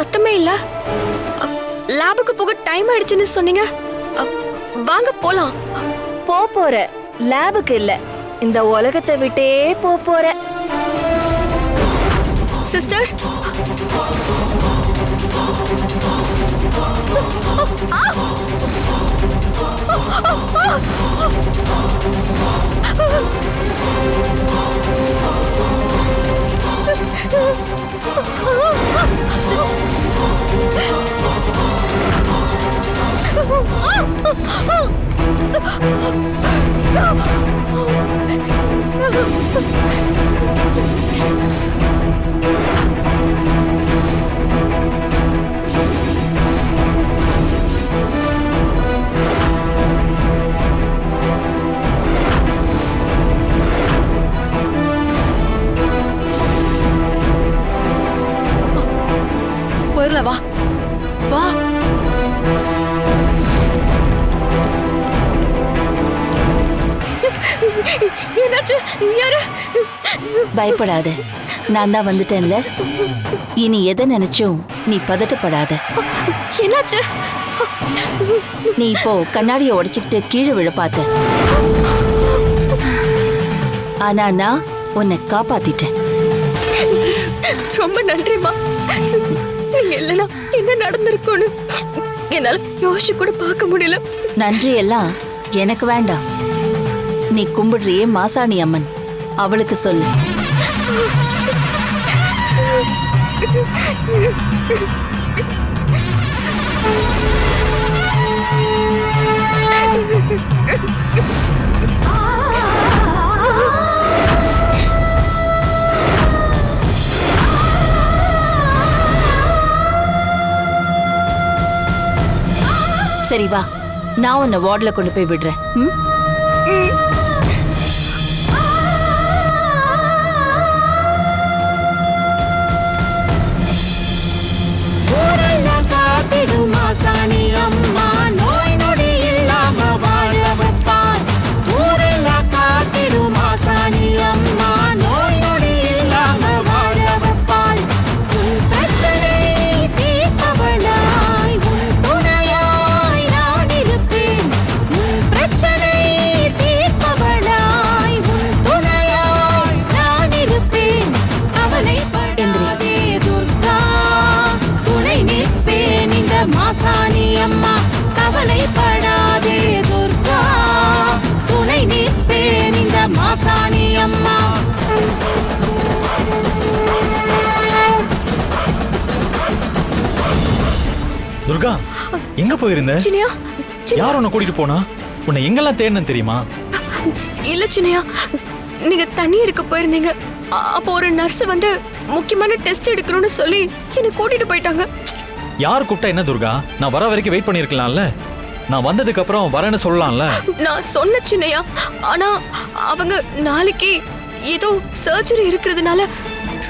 சத்தமே இல்ல. லேபுக்கு போக டைம் ஆயிடுச்சுன்னு சொன்னீங்க. வாங்க போலாம். போற லேபுக்கு இல்ல, இந்த உலகத்தை விட்டே போற. சிஸ்டர், போயிடல. வா வா. என்னாச்சு? யாரு? பயப்படாத, நான் தான் வந்துட்டேன்ல. இனி எதை நினைச்சும் நீ பதட்டப்படாத. என்னாச்சு? நீ இப்போ கண்ணாடியை உடைச்சுக்கிட்டு கீழே விழ பார்த்த. ஆனா நான் உன்னை காப்பாத்திட்டேன். ரொம்ப நன்றிமா. இல்லைன்னா என்ன நடந்திருக்கும்னு என்னால யோசிச்சு கூட பார்க்க முடியல. நன்றி எல்லாம் எனக்கு வேண்டாம். நீ கும்பிடுறியே மாசாணி அம்மன், அவளுக்கு சொல்லு. சரி வா, நான் உன்னை வார்டுல கொண்டு போய் விடுறேன். துர்கா, எங்க போயிருந்த? சின்னையா, யார் உன்னை கூட்டிட்டு போனா? உன்னை எங்கெல்லாம் தேடணும் தெரியுமா? இல்ல சின்னையா, நீங்க தண்ணி எடுக்க போயிருந்தீங்க. அப்போ ஒரு நர்ஸ் வந்து முக்கியமான டெஸ்ட் எடுக்கணும்னு சொல்லி என்னை கூட்டிட்டு போயிட்டாங்க. யார் கூப்பிட்டா என்ன துர்கா? நான் வர வரைக்கும் வெயிட் பண்ணிருக்கலாம்ல. நான் வந்ததுக்கு அப்புறம் வரேன்னு சொல்லலாம்ல. நான் சொன்ன சின்னையா, ஆனா அவங்க நாளைக்கு ஏதோ சர்ஜரி இருக்கிறதுனால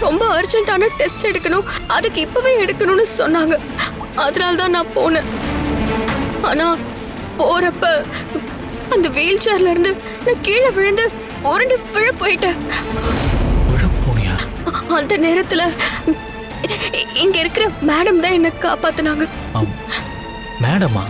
ரொம்ப அர்ஜென்ட்டான டெஸ்ட் எடுக்கணும், அதுக்கு இப்பவே எடுக்கணும்னு சொன்னாங்க. அதனால தான் நான் போனேன். ஆனா போறப்ப அந்த வீல் சேர்ல இருந்து நான் கீழே விழுந்து உருண்டு விழ போயிட்டேன். அந்த நேரத்துல இங்க இருக்கிற மேடம் தான் என்ன காப்பாத்தினாங்க. மேடமா?